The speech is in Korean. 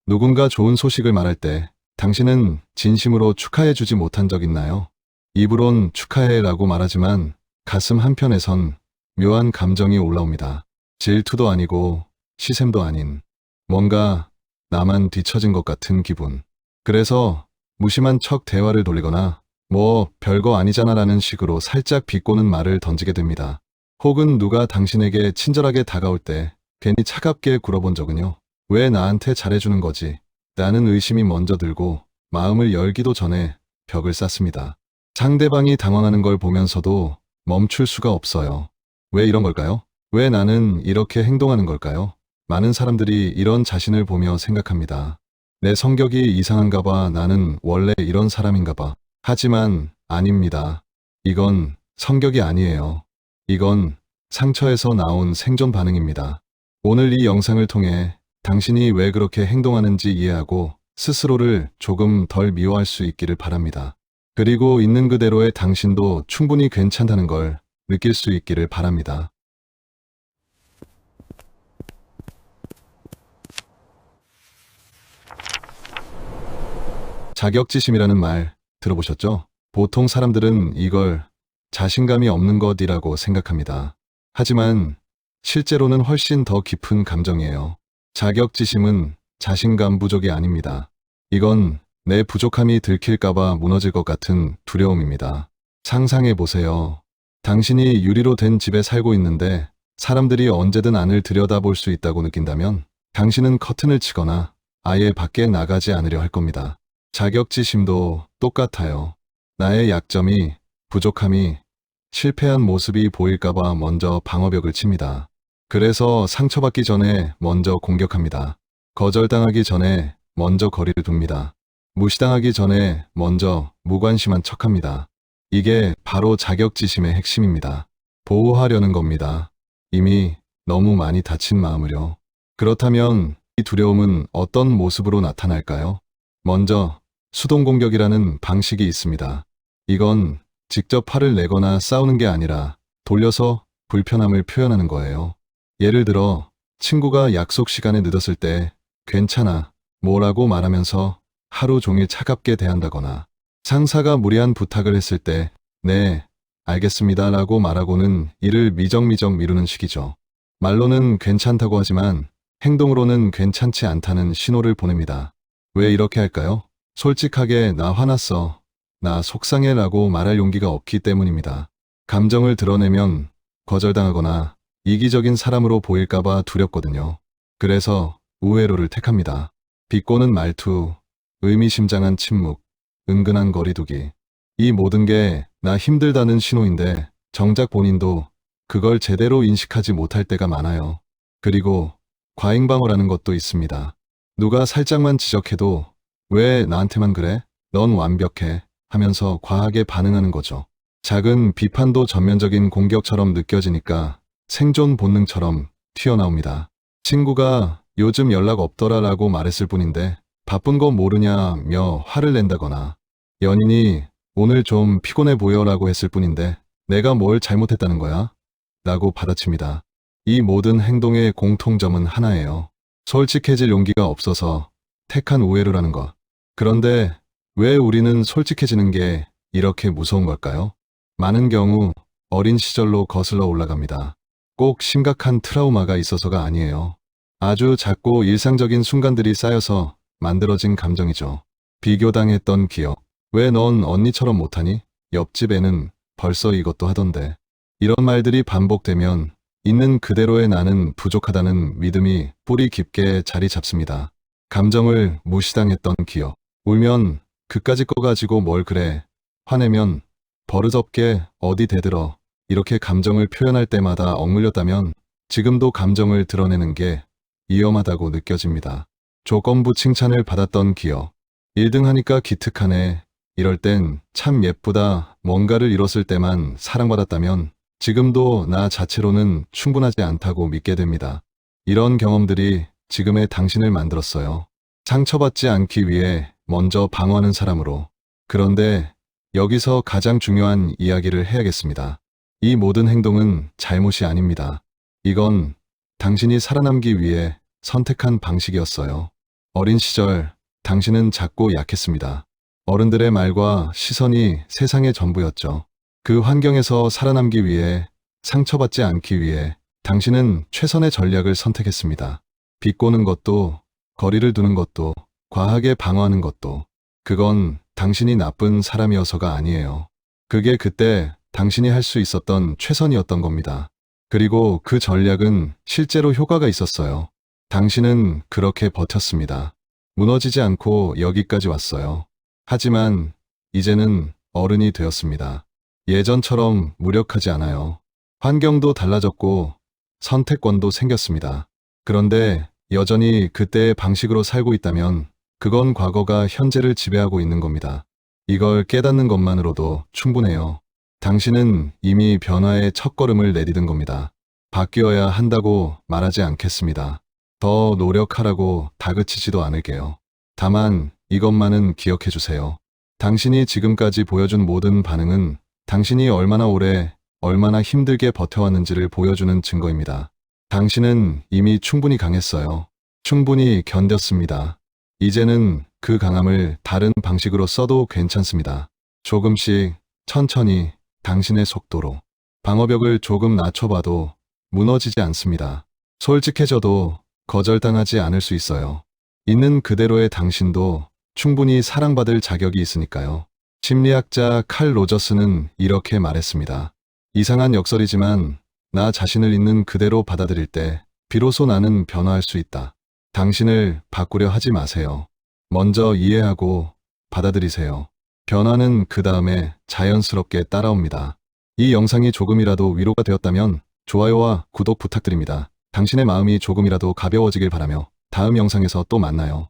누군가 좋은 소식을 말할 때 당신은 진심으로 축하해주지 못한 적 있나요? 입으론 축하해라고 말하지만 가슴 한편에선 묘한 감정이 올라옵니다. 질투도 아니고 시샘도 아닌 뭔가 나만 뒤처진 것 같은 기분. 그래서 무심한 척 대화를 돌리거나 뭐 별거 아니잖아라는 식으로 살짝 비꼬는 말을 던지게 됩니다. 혹은 누가 당신에게 친절하게 다가올 때 괜히 차갑게 굴어본 적은요. 왜 나한테 잘해주는 거지? 라는 의심이 먼저 들고 마음을 열기도 전에 벽을 쌓습니다. 상대방이 당황하는 걸 보면서도 멈출 수가 없어요. 왜 이런 걸까요? 왜 나는 이렇게 행동하는 걸까요? 많은 사람들이 이런 자신을 보며 생각합니다. 내 성격이 이상한가 봐, 나는 원래 이런 사람인가 봐. 하지만 아닙니다. 이건 성격이 아니에요. 이건 상처에서 나온 생존 반응입니다. 오늘 이 영상을 통해 당신이 왜 그렇게 행동하는지 이해하고 스스로를 조금 덜 미워할 수 있기를 바랍니다. 그리고 있는 그대로의 당신도 충분히 괜찮다는 걸 느낄 수 있기를 바랍니다. 자격지심이라는 말 들어보셨죠? 보통 사람들은 이걸 자신감이 없는 것이라고 생각합니다. 하지만 실제로는 훨씬 더 깊은 감정이에요. 자격지심은 자신감 부족이 아닙니다. 이건 내 부족함이 들킬까봐 무너질 것 같은 두려움입니다. 상상해 보세요. 당신이 유리로 된 집에 살고 있는데 사람들이 언제든 안을 들여다볼 수 있다고 느낀다면 당신은 커튼을 치거나 아예 밖에 나가지 않으려 할 겁니다. 자격지심도 똑같아요. 나의 약점이, 부족함이, 실패한 모습이 보일까봐 먼저 방어벽을 칩니다. 그래서 상처받기 전에 먼저 공격합니다. 거절당하기 전에 먼저 거리를 둡니다. 무시당하기 전에 먼저 무관심한 척합니다. 이게 바로 자격지심의 핵심입니다. 보호하려는 겁니다. 이미 너무 많이 다친 마음을요. 그렇다면 이 두려움은 어떤 모습으로 나타날까요? 먼저 수동공격이라는 방식이 있습니다. 이건 직접 화를 내거나 싸우는 게 아니라 돌려서 불편함을 표현하는 거예요. 예를 들어 친구가 약속 시간에 늦었을 때 괜찮아, 뭐라고 말하면서 하루 종일 차갑게 대한다거나 상사가 무리한 부탁을 했을 때 네, 알겠습니다 라고 말하고는 일을 미적미적 미루는 식이죠. 말로는 괜찮다고 하지만 행동으로는 괜찮지 않다는 신호를 보냅니다. 왜 이렇게 할까요? 솔직하게 나 화났어, 나 속상해 라고 말할 용기가 없기 때문입니다. 감정을 드러내면 거절당하거나 이기적인 사람으로 보일까봐 두렵거든요. 그래서 우회로를 택합니다. 비꼬는 말투, 의미심장한 침묵, 은근한 거리두기. 이 모든 게 나 힘들다는 신호인데 정작 본인도 그걸 제대로 인식하지 못할 때가 많아요. 그리고 과잉방어라는 것도 있습니다. 누가 살짝만 지적해도 왜 나한테만 그래? 넌 완벽해 하면서 과하게 반응하는 거죠. 작은 비판도 전면적인 공격처럼 느껴지니까 생존 본능처럼 튀어나옵니다. 친구가 요즘 연락 없더라 라고 말했을 뿐인데 바쁜 거 모르냐며 화를 낸다거나 연인이 오늘 좀 피곤해 보여 라고 했을 뿐인데 내가 뭘 잘못했다는 거야? 라고 받아칩니다. 이 모든 행동의 공통점은 하나예요. 솔직해질 용기가 없어서 택한 우회로라는 것. 그런데 왜 우리는 솔직해지는 게 이렇게 무서운 걸까요? 많은 경우 어린 시절로 거슬러 올라갑니다. 꼭 심각한 트라우마가 있어서가 아니에요. 아주 작고 일상적인 순간들이 쌓여서 만들어진 감정이죠. 비교당했던 기억. 왜 넌 언니처럼 못하니? 옆집 애는 벌써 이것도 하던데. 이런 말들이 반복되면 있는 그대로의 나는 부족하다는 믿음이 뿌리 깊게 자리 잡습니다. 감정을 무시당했던 기억. 울면 그까짓 거 가지고 뭘 그래. 화내면 버릇없게 어디 대들어. 이렇게 감정을 표현할 때마다 억눌렸다면 지금도 감정을 드러내는 게 위험하다고 느껴집니다. 조건부 칭찬을 받았던 기억. 1등 하니까 기특하네. 이럴 땐 참 예쁘다. 뭔가를 이뤘을 때만 사랑받았다면 지금도 나 자체로는 충분하지 않다고 믿게 됩니다. 이런 경험들이 지금의 당신을 만들었어요. 상처받지 않기 위해 먼저 방어하는 사람으로. 그런데 여기서 가장 중요한 이야기를 해야겠습니다. 이 모든 행동은 잘못이 아닙니다. 이건 당신이 살아남기 위해 선택한 방식이었어요. 어린 시절 당신은 작고 약했습니다. 어른들의 말과 시선이 세상의 전부였죠. 그 환경에서 살아남기 위해, 상처받지 않기 위해 당신은 최선의 전략을 선택했습니다. 비꼬는 것도, 거리를 두는 것도, 과하게 방어하는 것도, 그건 당신이 나쁜 사람이어서가 아니에요. 그게 그때 당신이 할 수 있었던 최선이었던 겁니다. 그리고 그 전략은 실제로 효과가 있었어요. 당신은 그렇게 버텼습니다. 무너지지 않고 여기까지 왔어요. 하지만 이제는 어른이 되었습니다. 예전처럼 무력하지 않아요. 환경도 달라졌고 선택권도 생겼습니다. 그런데 여전히 그때의 방식으로 살고 있다면 그건 과거가 현재를 지배하고 있는 겁니다. 이걸 깨닫는 것만으로도 충분해요. 당신은 이미 변화의 첫걸음을 내디딘 겁니다. 바뀌어야 한다고 말하지 않겠습니다. 더 노력하라고 다그치지도 않을게요. 다만 이것만은 기억해 주세요. 당신이 지금까지 보여준 모든 반응은 당신이 얼마나 오래, 얼마나 힘들게 버텨왔는지를 보여주는 증거입니다. 당신은 이미 충분히 강했어요. 충분히 견뎠습니다. 이제는 그 강함을 다른 방식으로 써도 괜찮습니다. 조금씩, 천천히, 당신의 속도로. 방어벽을 조금 낮춰봐도 무너지지 않습니다. 솔직해져도 거절당하지 않을 수 있어요. 있는 그대로의 당신도 충분히 사랑받을 자격이 있으니까요. 심리학자 칼 로저스는 이렇게 말했습니다. 이상한 역설이지만 나 자신을 있는 그대로 받아들일 때 비로소 나는 변화할 수 있다. 당신을 바꾸려 하지 마세요. 먼저 이해하고 받아들이세요. 변화는 그 다음에 자연스럽게 따라옵니다. 이 영상이 조금이라도 위로가 되었다면 좋아요와 구독 부탁드립니다. 당신의 마음이 조금이라도 가벼워지길 바라며 다음 영상에서 또 만나요.